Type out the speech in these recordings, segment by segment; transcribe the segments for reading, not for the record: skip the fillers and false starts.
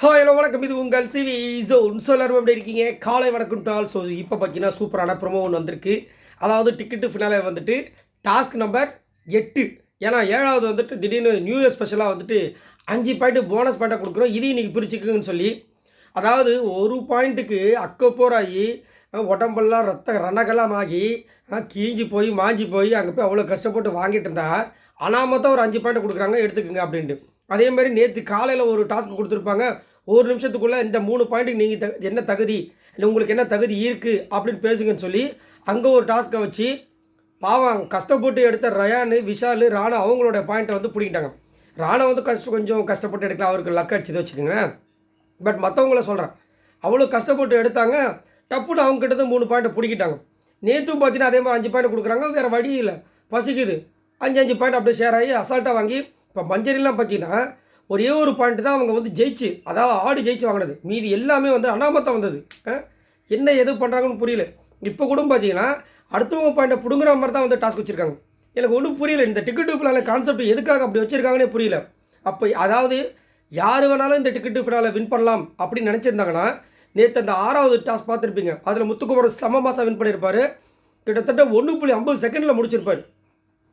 Hi hello வணக்கம். இது உங்கள் சிவி ஜோன். ஸோ எல்லாரும் எப்படி இருக்கீங்க? காலை வணக்கம் டால். ஸோ இப்போ பார்த்தீங்கன்னா சூப்பரான ப்ரொமோ ஒன்று வந்திருக்கு. அதாவது டிக்கெட்டு ஃபினாலே வந்துட்டு டாஸ்க் நம்பர் 8. ஏன்னா 7வது வந்துட்டு திடீர்னு நியூ இயர் ஸ்பெஷலாக வந்துட்டு 5 பாயிண்ட் போனஸ் பாயிண்ட்டாக கொடுக்குறோம். இதையும் இன்றைக்கி பிரிச்சுக்குங்கன்னு சொல்லி, அதாவது ஒரு பாயிண்ட்டுக்கு அக்கப்போராகி உடம்பெல்லாம் ரத்த ரணகலம் ஆகி கீஞ்சி போய் மாஞ்சி போய் அங்கே போய் அவ்வளோ கஷ்டப்பட்டு வாங்கிட்டு இருந்தா அனாமத்தான் ஒரு 5 பாயிண்ட் கொடுக்குறாங்க, எடுத்துக்கோங்க அப்படின்ட்டு. அதே மாதிரி நேற்று காலையில் ஒரு டாஸ்க் கொடுத்துருப்பாங்க. ஒரு நிமிஷத்துக்குள்ளே இந்த 3 பாயிண்ட்டுக்கு நீங்கள் என்ன தகுதி, இல்லை உங்களுக்கு என்ன தகுதி இருக்குது அப்படின்னு பேசுங்கன்னு சொல்லி அங்கே ஒரு டாஸ்க்கை வச்சு பாவம் கஷ்டப்பட்டு எடுத்த ரயானு, விஷால், ராணா அவங்களோட பாயிண்ட்டை வந்து பிடிக்கிட்டாங்க. ராணா வந்து கொஞ்சம் கஷ்டப்பட்டு எடுக்கலாம், அவருக்கு லக் அடிச்சதை வச்சுக்கோங்க. பட் மற்றவங்கள சொல்கிறேன், அவ்வளோ கஷ்டப்பட்டு எடுத்தாங்க, டப்புன்னு அவங்க கிட்ட 3 பாயிண்ட்டை பிடிக்கிட்டாங்க. நேற்றும் பார்த்தீங்கன்னா அதே மாதிரி 5 பாயிண்ட் கொடுக்குறாங்க. வேறு வழி இல்லை, பசிக்குது. 5 பாயிண்ட் அப்படியே ஷேர் ஆகி அசால்ட்டாக வாங்கி. இப்போ மஞ்சரிலாம் பார்த்தீங்கன்னா ஒரே ஒரு பாயிண்ட் தான் அவங்க வந்து ஜெயிச்சு, அதாவது ஆடி ஜெயிச்சு வாங்கினது. மீதி எல்லாமே வந்து அனாமத்தான் வந்தது. என்ன எது பண்ணுறாங்கன்னு புரியல. இப்போ கூட பார்த்தீங்கன்னா அடுத்தவங்க பாயிண்ட்டை பிடுங்குற மாதிரி தான் வந்து டாஸ்க் வச்சுருக்காங்க. எனக்கு ஒன்றும் புரியல. இந்த டிக்கெட்டு ஃபினால கான்செப்ட் எதுக்காக அப்படி வச்சுருக்காங்கன்னே புரியல. அப்போ அதாவது யார் வேணாலும் இந்த டிக்கெட்டு ஃபினால வின் பண்ணலாம் அப்படின்னு நினச்சிருந்தாங்கன்னா, நேற்று அந்த 6வது டாஸ்க் பார்த்துருப்பீங்க. அதில் முத்துக்குமரன் செம மாதம் வின் பண்ணியிருப்பார். கிட்டத்தட்ட 1.50 செகண்டில் முடிச்சிருப்பார்.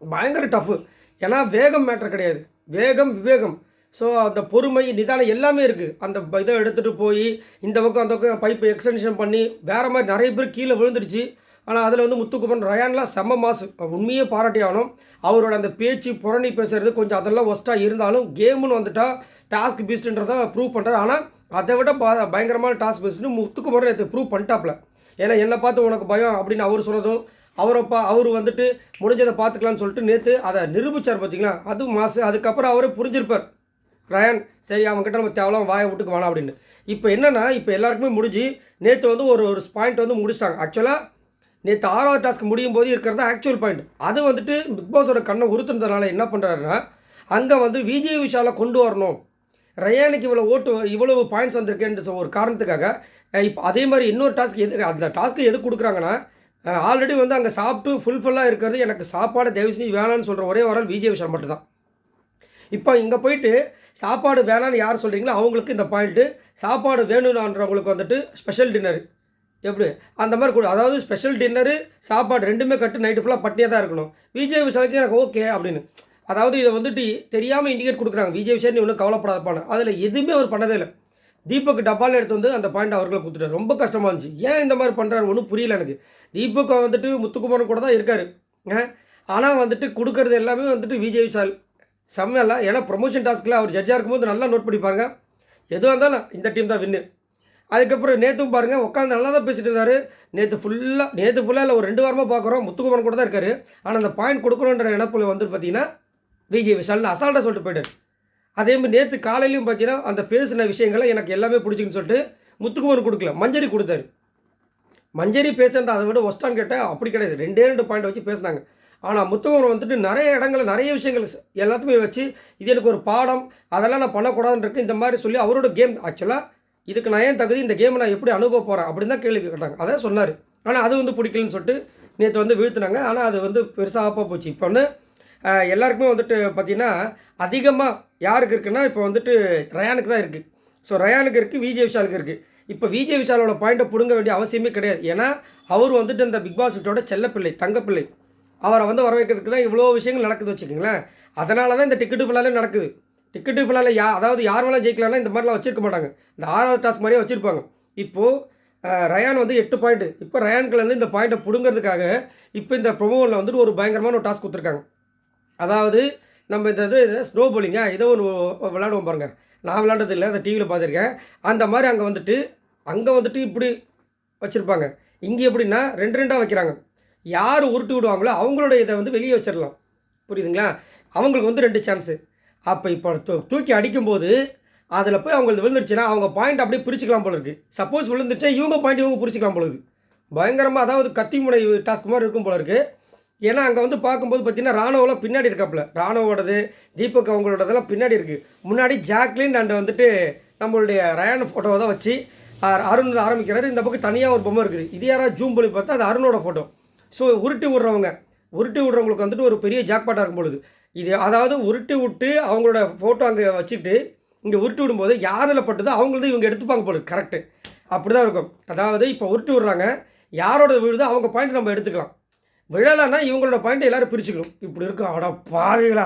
பயங்கர டஃப்பு. ஏன்னா வேகம் மேட்டர் கிடையாது, வேகம் விவேகம். ஸோ அந்த பொறுமை நிதானம் எல்லாமே இருக்குது. அந்த இதை எடுத்துகிட்டு போய் இந்த பக்கம் அந்த பக்கம் பைப்பை எக்ஸ்டென்ஷன் பண்ணி வேறு மாதிரி நிறைய பேர் கீழே விழுந்துருச்சு. ஆனால் அதில் வந்து முத்துக்குமரன் ரயான்லாம் செம்ம மாசு, உண்மையே பாராட்டி ஆகணும். அவரோட அந்த பேச்சு புரணி பேசுகிறது கொஞ்சம் அதெல்லாம் ஒஸ்ட்டாக இருந்தாலும் கேமுன்னு வந்துட்டால் டாஸ்க் பீஸ்ட்டுன்றதை ப்ரூவ் பண்ணுறாரு. ஆனால் அதை விட பயங்கரமான டாஸ்க் பீஸ்ட்டுன்னு முத்துக்குமரன் நேற்று ப்ரூவ் பண்ணிட்டாப்ல. ஏன்னா என்னை பார்த்து உனக்கு பயம் அப்படின்னு அவர் சொன்னதும், அவர் வந்துட்டு முடிஞ்சதை பார்த்துக்கலான்னு சொல்லிட்டு நேற்று அதை நிரூபித்தார். பார்த்தீங்களா, அதுவும் மாசு. அதுக்கப்புறம் அவரே புரிஞ்சிருப்பார் ரயான், சரி அவங்ககிட்ட நம்ம தேவலாம் வாயை விட்டுக்கு வேணாம் அப்படின்னு. இப்போ என்னென்னா, இப்போ எல்லாருக்குமே முடிஞ்சு நேற்று வந்து ஒரு பாயிண்ட் வந்து முடிச்சிட்டாங்க. ஆக்சுவலாக நேற்று 6வது டாஸ்க் முடியும் போது இருக்கிறது ஆக்சுவல் பாயிண்ட். அது வந்துட்டு பிக் பாஸோட கண்ணை உறுத்துனதுனால என்ன பண்ணுறாருன்னா, அங்கே வந்து விஜய் விஷாலை கொண்டு வரணும், ரயானுக்கு இவ்வளவு பாயிண்ட்ஸ் வந்திருக்கேன்ற ஒரு காரணத்துக்காக. இப்போ அதே மாதிரி இன்னொரு டாஸ்க் அந்த டாஸ்க்கு எது கொடுக்குறாங்கன்னா, ஆல்ரெடி வந்து அங்கே சாப்பிட்டு ஃபுல்ஃபில்லாக இருக்கிறது, எனக்கு சாப்பாடு தயவு செஞ்சு வேணான்னு சொல்கிற ஒரே ஒரு விஜய் விஷால் மட்டும்தான். இப்போ இங்கே போயிட்டு சாப்பாடு வேணான்னு யார் சொல்கிறீங்களோ அவங்களுக்கு இந்த பாயிண்ட்டு, சாப்பாடு வேணும்ன்றவங்களுக்கு வந்துட்டு ஸ்பெஷல் டின்னர். எப்படி அந்த மாதிரி கூட, அதாவது ஸ்பெஷல் டின்னரு சாப்பாடு ரெண்டுமே கட்டு நைட்டு ஃபுல்லாக பட்டியாக தான் இருக்கணும். விஜய் விஷாலுக்கு எனக்கு ஓகே அப்படின்னு. அதாவது இதை வந்துட்டு தெரியாமல் இண்டிகேட் கொடுக்குறாங்க. விஜய் விஷால் நீ ஒன்றும் கவலைப்படாதப்பான, அதில் எதுவுமே அவர் பண்ணவே இல்லை. தீபக் டப்பால் எடுத்து வந்து அந்த பாயிண்ட் அவர்களுக்கு கொடுத்துட்டார். ரொம்ப கஷ்டமாக இருந்துச்சு. ஏன் இந்த மாதிரி பண்ணுறாரு ஒன்றும் புரியல எனக்கு. தீபக் வந்துட்டு முத்துக்குமரன் கூட தான் இருக்கார். ஆனால் வந்துட்டு கொடுக்கறது எல்லாமே வந்துட்டு விஜய் விஷால் செம்மையில்ல. ஏன்னா ப்ரொமோஷன் டாஸ்க்கில் அவர் ஜட்ஜாக இருக்கும்போது நல்லா நோட் பண்ணிப்பாருங்க. எதுவாக இருந்தாலும் இந்த டீம் தான் வின்னு. அதுக்கப்புறம் நேற்றும் பாருங்கள், உட்காந்து நல்லா தான் பேசிட்டு இருந்தார். நேற்று ஃபுல்லாக இல்லை, ஒரு 2 வாரமாக பார்க்குறோம் முத்துக்குமரன் கூட தான் இருக்கார். ஆனால் அந்த பாயிண்ட் கொடுக்கணுன்ற நினைப்பில் வந்து பார்த்தீங்கன்னா விஜய் விஷால்னு அசால்ட்டாக சொல்லிட்டு போயிட்டார். அதே மாதிரி நேற்று காலையிலையும் பார்த்தீங்கன்னா அந்த பேசின விஷயங்களை எனக்கு எல்லாமே பிடிச்சின்னு சொல்லிட்டு முத்துக்குமரன் கொடுக்கல, மஞ்சரி கொடுத்தாரு. மஞ்சரி பேசுறது அதை விட ஒஸ்டான்னு கேட்டால் அப்படி கிடையாது. 2 பாயிண்ட் வச்சு பேசினாங்க. ஆனால் முத்துக்குமரன் வந்துட்டு நிறைய இடங்களில் நிறைய விஷயங்கள் எல்லாத்துமே வச்சு இது எனக்கு ஒரு பாடம், அதெல்லாம் நான் பண்ணக்கூடாதுன்னு இருக்கு இந்த மாதிரி சொல்லி அவரோட கேம். ஆக்சுவலாக இதுக்கு நான் ஏன் தகுதி, இந்த கேமை நான் எப்படி அணுக போகிறேன் அப்படின்னு தான் கேள்வி கேட்டாங்க. அதான் சொன்னார். ஆனால் அது வந்து பிடிக்கலன்னு சொல்லிட்டு நேற்று வந்து வீழ்த்தினாங்க. ஆனால் அது வந்து பெருசாக ஆப்பாக போச்சு. இப்போ வந்து எல்லாருக்குமே வந்துட்டு பார்த்திங்கன்னா அதிகமாக யாருக்கு இருக்குன்னா, இப்போ வந்துட்டு ரயானுக்கு தான் இருக்குது. ஸோ ரயானுக்கு இருக்குது, விஜய் விஷாலுக்கு இருக்குது. இப்போ விஜய் விஷாலோட பாயிண்ட்டை பிடுங்க வேண்டிய அவசியமே கிடையாது. ஏன்னா அவர் வந்துட்டு இந்த பிக் பாஸ் வீட்டோட செல்லப்பிள்ளை, தங்கப்பிள்ளை. அவரை வந்து வர வைக்கிறதுக்கு தான் இவ்வளோ விஷயங்கள் நடக்குது வச்சுக்கோங்களேன். அதனால தான் இந்த டிக்கெட்டு ஃபுல்லாலே நடக்குது. டிக்கெட்டு ஃபுல்லால் அதாவது யார் வேணாலும் ஜெயிக்கலாம்னா இந்த மாதிரிலாம் வச்சுருக்க மாட்டாங்க. இந்த 6வது டாஸ்க் மாதிரியே வச்சுருப்பாங்க. இப்போது ரயான் வந்து 8 பாயிண்ட்டு. இப்போ ரயான்கிலேருந்து இந்த பாயிண்ட்டை பிடுங்கிறதுக்காக இப்போ இந்த ப்ரொமோவில் வந்துட்டு ஒரு பயங்கரமான ஒரு டாஸ்க் கொடுத்துருக்காங்க. அதாவது நம்ம இந்த ஸ்னோ போலிங்க ஏதோ ஒரு விளையாடுவோம் பாருங்கள். நான் விளையாண்டது இல்லை, அந்த டிவியில் பார்த்துருக்கேன். அந்த மாதிரி அங்கே வந்துட்டு இப்படி வச்சுருப்பாங்க. இங்கே எப்படின்னா 2 வைக்கிறாங்க. யார் உருட்டு விடுவாங்களோ அவங்களோட இதை வந்து வெளியே வச்சிடலாம். புரியுதுங்களா? அவங்களுக்கு வந்து 2 சான்ஸு. அப்போ இப்போ தூக்கி அடிக்கும்போது அதில் போய் அவங்களுக்கு விழுந்துருச்சுன்னா அவங்க பாயிண்ட் அப்படியே பிரிச்சுக்கலாம் போல இருக்குது. சப்போஸ் விழுந்துருச்சா இவங்க பாயிண்ட் இவங்க பிரிச்சுக்கலாம் போல இருக்குது. பயங்கரமாக, அதாவது கத்தி முனை டாஸ்க் மாதிரி இருக்கும் போல இருக்குது. ஏன்னா அங்கே வந்து பார்க்கும்போது பார்த்தீங்கன்னா ராணுவெல்லாம் பின்னாடி இருக்காப்புல. ராணுவோடது, தீபக் அவங்களோடதெல்லாம் பின்னாடி இருக்குது. முன்னாடி ஜாக்லின் அண்ட் வந்துட்டு நம்மளுடைய ரயான் ஃபோட்டோவை தான் வச்சு அருண் ஆரம்பிக்கிறாரு. இந்த பக்கம் தனியாக ஒரு பொம்மை இருக்குது. இது யாராவது ஜூம் பண்ணி பார்த்தா அது அருணோட ஃபோட்டோ. ஸோ உருட்டி விடுறவங்களுக்கு வந்துட்டு ஒரு பெரிய ஜாக்பாட்டாக இருக்கும் பொழுது இது, அதாவது உருட்டி விட்டு அவங்களோட ஃபோட்டோ அங்கே வச்சுட்டு இங்கே உருட்டி விடும்போது யாரில் பட்டுதோ அவங்களது இவங்க எடுத்துப்பாங்க போல கரெக்டு. அப்படி தான் இருக்கும். அதாவது இப்போ உருட்டி விடுறாங்க, யாரோட விழுதோ அவங்க பாயிண்ட் நம்ம எடுத்துக்கலாம். விழலைன்னா இவங்களோட பாயிண்ட்டை எல்லோரும் பிரிச்சுக்கணும். இப்படி இருக்கும். அட பாவிகளா!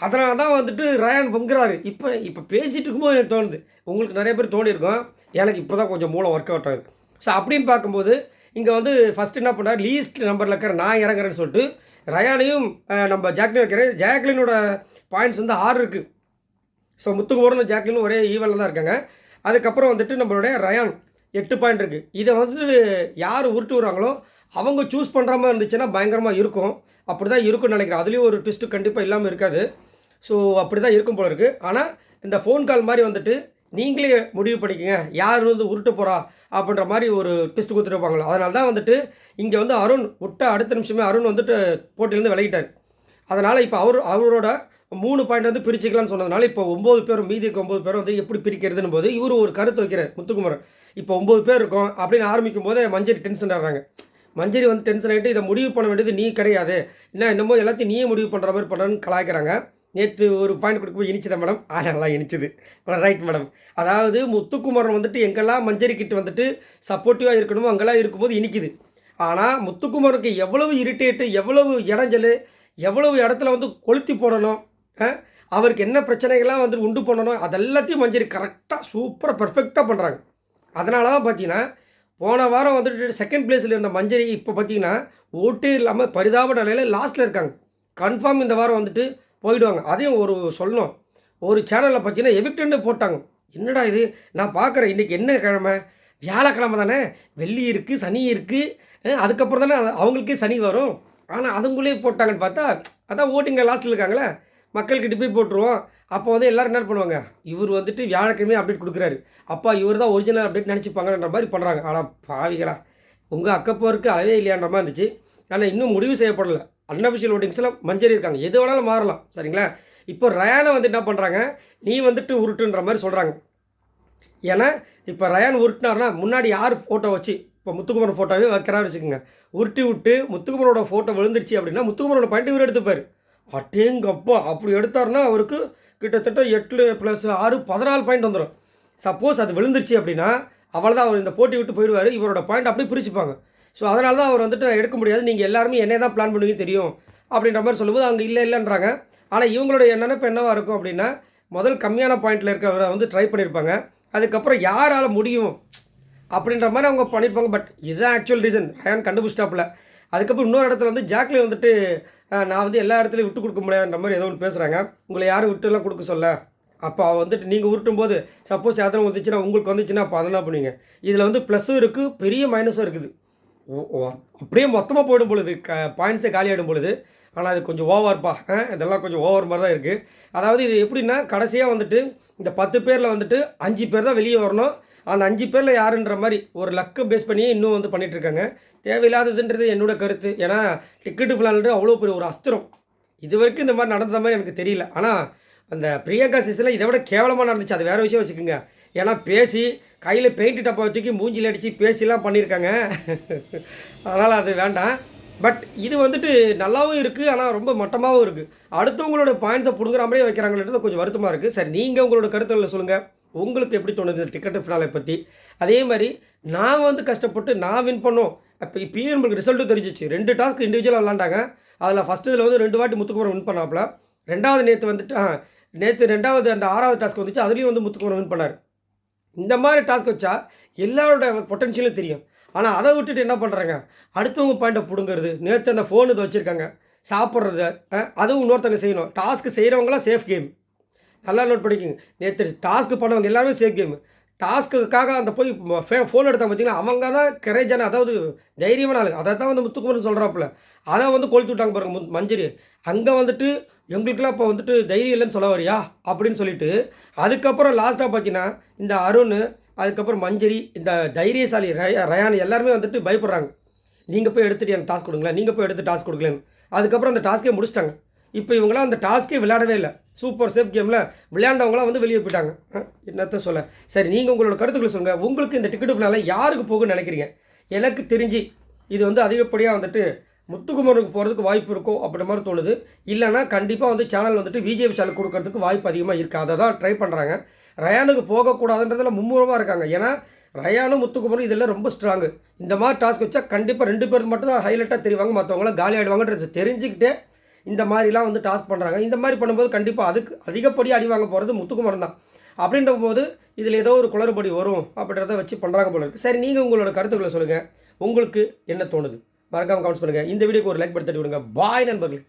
அதனால தான் வந்துட்டு ரயான் பொங்குறாரு. இப்போ பேசிகிட்டு இருக்கும்போது எனக்கு தோணுது, உங்களுக்கு நிறைய பேர் தோணியிருக்கும், எனக்கு இப்போ தான் கொஞ்சம் மூளை ஒர்க் அவுட் ஆகுது. ஸோ அப்படின்னு பார்க்கும்போது இங்கே வந்து ஃபஸ்ட்டு என்ன பண்ணார், லீஸ்ட் நம்பரில் இருக்கிற நான் இறங்குறேன்னு சொல்லிட்டு ரயானையும் நம்ம ஜாக்லின் வைக்கிறேன். ஜாக்லினோட பாயிண்ட்ஸ் வந்து 6 இருக்குது. ஸோ முத்துக்குமரனும் ஜாக்லினும் ஒரே ஈவனில் தான் இருக்காங்க. அதுக்கப்புறம் வந்துட்டு நம்மளுடைய ரயான் 8 பாயிண்ட் இருக்குது. இதை வந்து யார் உருட்டு விடுறாங்களோ அவங்க சூஸ் பண்ணுற மாதிரி இருந்துச்சுன்னா பயங்கரமாக இருக்கும். அப்படி தான் இருக்கும்னு நினைக்கிறேன். அதுலேயும் ஒரு ட்விஸ்ட்டு கண்டிப்பாக இல்லாமல் இருக்காது. ஸோ அப்படி தான் இருக்கும் போல இருக்குது. ஆனால் இந்த ஃபோன் கால் மாதிரி வந்துட்டு நீங்களே முடிவு பண்ணிக்கங்க யார் வந்து உருட்ட போகிறா அப்படின்ற மாதிரி ஒரு ட்விஸ்ட் கொடுத்துருப்பாங்களோ. அதனால தான் வந்துட்டு இங்கே வந்து அருண் விட்ட அடுத்த நிமிஷமே அருண் வந்துட்டு போட்டியிலேருந்து விலகிட்டார். அதனால் இப்போ அவரோட 3 பாயிண்ட் வந்து பிரிச்சுக்கலான்னு சொன்னதுனால இப்போ 9 பேரும் மீதி இருக்க 9 பேரும் வந்து எப்படி பிரிக்கிறதுன்னு போது இவர் ஒரு கருத்து வைக்கிறார் முத்துக்குமரன். இப்போ 9 பேர் இருக்கோம் அப்படின்னு ஆரம்பிக்கும் போதே மஞ்சரி டென்ஷன் ஆடுறாங்க. மஞ்சரி வந்து டென்ஷன் ஆகிட்டு இதை முடிவு பண்ண வேண்டியது நீ கிடையாது, என்ன என்னமோ எல்லாத்தையும் நீயே முடிவு பண்ணுற மாதிரி பண்ணுறன்னு கலாய்க்கிறாங்க. நேற்று ஒரு பாயிண்ட் கொடுக்கும்போது இனிச்சுதா மேடம்? நல்லா இனிச்சுது. Right madam. அதாவது முத்துக்குமரன் வந்துட்டு எங்கெல்லாம் மஞ்சரி கிட்ட வந்துட்டு சப்போர்ட்டிவாக இருக்கணுமோ அங்கெல்லாம் இருக்கும்போது இனிக்குது. ஆனால் முத்துக்குமரனுக்கு எவ்வளவு இரிட்டேட்டு, எவ்வளவு இடைஞ்சல், எவ்வளவு இடத்துல வந்து கொளுத்தி போடணும், அவருக்கு என்ன பிரச்சனைகள்லாம் வந்து உண்டு பண்ணணும், அதெல்லாத்தையும் மஞ்சரி கரெக்டாக சூப்பராக பர்ஃபெக்டாக பண்ணுறாங்க. அதனால தான் பார்த்தீங்கன்னா போன வாரம் வந்துட்டு செகண்ட் பிளேஸில் இருந்த மஞ்சரி இப்போ பார்த்தீங்கன்னா ஓட்டே இல்லாமல் பரிதாப நிலையில் லாஸ்ட்டில் இருக்காங்க. கன்ஃபார்ம் இந்த வாரம் வந்துட்டு போயிடுவாங்க. அதையும் ஒரு சொல்லணும், ஒரு சேனலில் பார்த்தீங்கன்னா எவிக்டன்னு போட்டாங்க. என்னடா இது நான் பார்க்குறேன், இன்றைக்கி என்ன கிழமை? வியாழக்கிழமை தானே, வெள்ளி இருக்குது, சனி இருக்குது, அதுக்கப்புறம் தானே அவங்களுக்கே சனி வரும். ஆனால் அதுங்களே போட்டாங்கன்னு பார்த்தா அதான் ஓட்டிங்க லாஸ்ட்டில் இருக்காங்களே, மக்கள்கிட்ட போய் போட்டுருவோம். அப்போ வந்து எல்லோரும் என்ன பண்ணுவாங்க, இவர் வந்துட்டு வியாழக்கிழமையே அப்டேட் கொடுக்குறாரு, அப்பா இவர் தான் ஒரிஜினல் அப்டேட் நினச்சிப்பாங்கன்ற மாதிரி பண்ணுறாங்க. ஆனால் பாவிகளா, உங்கள் அக்கப்போருக்கு அளவே இல்லையான்ற மாதிரி இருந்துச்சு. ஆனால் இன்னும் முடிவு செய்யப்படலை. அன்அஃபிஷியல் ஓட்டிங்ஸில் மஞ்சரி இருக்காங்க, எது வேணாலும் மாறலாம். சரிங்களா? இப்போ ரயானை வந்து என்ன பண்ணுறாங்க, நீ வந்துட்டு உருட்டுன்ற மாதிரி சொல்கிறாங்க. ஏன்னா இப்போ ரயான் உருட்டினார்னா முன்னாடி யார் ஃபோட்டோ வச்சு, இப்போ முத்துக்குமரன் ஃபோட்டோவே வைக்கிறாரு வச்சுக்கோங்க, உருட்டி விட்டு முத்துக்குமரோட ஃபோட்டோ விழுந்துருச்சு அப்படின்னா முத்துக்குமரோட பாயிண்ட் இவர் எடுத்துப்பார். அட்டேங்கப்பா அப்படி எடுத்தார்னா அவருக்கு கிட்டத்தட்ட 8 + 6 14 பாயிண்ட் வந்துடும். சப்போஸ் அது விழுந்துருச்சு அப்படின்னா அவ்வளோதான், அவர் இந்த போட்டி விட்டு போயிடுவார். இவரோட பாயிண்ட் அப்படியே பிரிச்சுப்பாங்க. ஸோ அதனால தான் அவர் வந்துட்டு எடுக்க முடியாது, நீங்கள் எல்லாருமே என்னை தான் பிளான் பண்ணுவீங்க தெரியும் அப்படின்ற மாதிரி சொல்லும்போது அங்கே இல்லைன்றாங்க. ஆனால் இவங்களோட நினைப்பு என்னவாக இருக்கும் அப்படின்னா முதல் கம்மியான பாயிண்டில் இருக்கிறவரை வந்து ட்ரை பண்ணியிருப்பாங்க. அதுக்கப்புறம் யாரால் முடியும் அப்படின்ற மாதிரி அவங்க பண்ணியிருப்பாங்க. பட் இதுதான் ஆக்சுவல் ரீசன், ரயான் கண்டுபிடிச்சிட்டாப்புல. அதுக்கப்புறம் இன்னொரு இடத்துல வந்து ஜாக்லின் வந்துட்டு நான் வந்து எல்லா இடத்துலையும் விட்டு கொடுக்க முடியாதுன்ற மாதிரி ஏதோ ஒன்று பேசுகிறாங்க. உங்களை யாரும் விட்டுலாம் கொடுக்க சொல்ல, அப்போ வந்துட்டு நீங்கள் உருட்டும் போது சப்போஸ் யாத்திரம் வந்துச்சுன்னா உங்களுக்கு வந்துச்சுன்னா அப்போ அதெல்லாம் பண்ணுவீங்க. இதில் வந்து ப்ளஸ்ஸும் இருக்குது, பெரிய மைனஸும் இருக்குது. அப்படியே மொத்தமாக போயிடும் பொழுது பாயிண்ட்ஸே காலியாகிடும் பொழுது. ஆனால் அது கொஞ்சம் ஓவர்ப்பா, இதெல்லாம் கொஞ்சம் ஓவர் மாதிரி தான் இருக்குது. அதாவது இது எப்படின்னா கடைசியாக வந்துட்டு இந்த 10 பேரில் வந்துட்டு 5 பேர் தான் வெளியே வரணும். அந்த 5 பேரில் யாருன்ற மாதிரி ஒரு லக்கை பேஸ் பண்ணியே இன்னும் வந்து பண்ணிகிட்ருக்காங்க. தேவையில்லாததுன்றது என்னோட கருத்து. ஏன்னா டிக்கெட்டு ஃபிளான்றது அவ்வளோ பெரிய ஒரு அஸ்திரம். இது வரைக்கும் இந்த மாதிரி நடந்த மாதிரி எனக்கு தெரியல. ஆனால் அந்த பிரியங்கா சீசனில் இதை விட கேவலமாக நடந்துச்சு. அது வேறு விஷயம் வச்சுக்கோங்க. ஏன்னா பேசி கையில் பெயிண்ட் டப்பா வச்சுக்கி மூஞ்சில் அடித்து பேசிலாம் பண்ணியிருக்காங்க. அதனால் அது வேண்டாம். பட் இது வந்துட்டு நல்லாவும் இருக்குது, ஆனால் ரொம்ப மட்டமாகவும் இருக்குது. அடுத்தவங்களோட பாயிண்ட்ஸை பிடுங்குற மாதிரியே வைக்கிறாங்கன்றது கொஞ்சம் வருத்தமாக இருக்குது. சரி, நீங்கள் உங்களோட கருத்துக்களை சொல்லுங்கள். உங்களுக்கு எப்படி தோணுது டிக்கெட்டு ஃபினாலே பற்றி? அதே மாதிரி நான் வந்து கஷ்டப்பட்டு நான் வின் பண்ணோம். இப்போயும் நம்மளுக்கு ரிசல்ட்டும் தெரிஞ்சிச்சு. 2 டாஸ்க் இண்டிவிஜுவலாக விளாண்டாங்க. அதில் ஃபஸ்ட்டு இதில் வந்து 2 வாட்டி முத்துக்குமரன் வின் பண்ணாப்புல. ரெண்டாவது நேற்று வந்துட்டு நேற்று 2வது அந்த 6வது டாஸ்க் வந்துச்சு, அதுலேயும் வந்து முத்துக்குமரன் வின் பண்ணார். இந்த மாதிரி டாஸ்க் வச்சா எல்லாரோட பொட்டன்ஷியலும் தெரியும். ஆனால் அதை விட்டுட்டு என்ன பண்ணுறாங்க, அடுத்தவங்க பாயிண்ட்டை பிடுங்கிறது. நேற்று அந்த ஃபோன் இதை வச்சுருக்காங்க, சாப்பிட்றது அதுவும் இன்னொருத்தவங்க செய்யணும். டாஸ்க்கு செய்கிறவங்களாம் சேஃப் கேம், நல்லா நோட் பண்ணிக்கோங்க. நேற்று டாஸ்க்கு பண்ணவங்க எல்லாருமே சேஃப் கேமு. டாஸ்க்குக்காக அந்த போய் ஃபோன் எடுத்தால் பார்த்தீங்கன்னா அவங்க தான் கரேஜான, அதாவது தைரியமான ஆளுங்க. அதை தான் வந்து முத்துக்குமரன் சொல்கிறாப்புல. அதை வந்து கொளுத்து விட்டாங்க பாருங்க மஞ்சரி. அங்கே வந்துட்டு எங்களுக்கெல்லாம் இப்போ வந்துட்டு தைரியம் இல்லைன்னு சொல்ல வரியா அப்படின்னு சொல்லிட்டு அதுக்கப்புறம் லாஸ்ட்டாக பார்த்தீங்கன்னா இந்த அருண், அதுக்கப்புறம் மஞ்சரி, இந்த தைரியசாலி ரயான் எல்லாருமே வந்துட்டு பயப்படுறாங்க. நீங்கள் போய் எடுத்துகிட்டு எனக்கு டாஸ்க் கொடுங்களேன், நீங்கள் போய் எடுத்து டாஸ்க் கொடுக்கலன்னு. அதுக்கப்புறம் அந்த டாஸ்க்கே முடிச்சிட்டாங்க. இப்போ இவங்களாம் அந்த டாஸ்க்கே விளையாடவே இல்லை. சூப்பர் சேஃப் கேமில் விளையாண்டவங்களாம் வந்து வெளியே போயிட்டாங்க. என்னத்த சொல்ல. சரி, நீங்கள் உங்களோட கருத்துக்களை சொல்லுங்கள். உங்களுக்கு இந்த டிக்கெட்டு ஃபினாலே யாருக்கு போகுன்னு நினைக்கிறீங்க? எனக்கு தெரிஞ்சு இது வந்து அதிகப்படியாக வந்துட்டு முத்துக்குமரனுக்கு போகிறதுக்கு வாய்ப்பு இருக்கும் அப்படின்ற மாதிரி தோணுது. இல்லைனா கண்டிப்பாக வந்து சேனல் வந்துட்டு விஜய் சேனல் கொடுக்கறதுக்கு வாய்ப்பு அதிகமாக இருக்குது. அதை தான் ட்ரை பண்ணுறாங்க. ரயானுக்கு போகக்கூடாதுன்றதில் மும்முரமாக இருக்காங்க. ஏன்னா ரயானும் முத்துக்குமரும் இதெல்லாம் ரொம்ப ஸ்ட்ராங்கு. இந்த மாதிரி டாஸ்க் வச்சா கண்டிப்பாக 2 பேர் மட்டும் தான் ஹைலைட்டாக தெரிவாங்க, மற்றவங்களாம் காலி ஆகிடுவாங்கன்றது தெரிஞ்சுக்கிட்டே இந்த மாதிரிலாம் வந்து டாஸ்க் பண்ணுறாங்க. இந்த மாதிரி பண்ணும்போது கண்டிப்பாக அதுக்கு அதிகப்படியாக அடி வாங்க போகிறது முத்துக்குமரன் தான். அப்படின்ற போது இதில் ஏதோ ஒரு குளறுபடி வரும் அப்படின்றத வச்சு பண்ணுறாங்க போல இருக்குது. சரி, நீங்கள் உங்களோட கருத்துக்களை சொல்லுங்கள். உங்களுக்கு என்ன தோணுது? மறக்காமல் கமெண்ட்ஸ் பண்ணுங்கள். இந்த வீடியோக்கு ஒரு லைக் பண்ணி தட்டி விடுங்க. பாய் நண்பர்களே.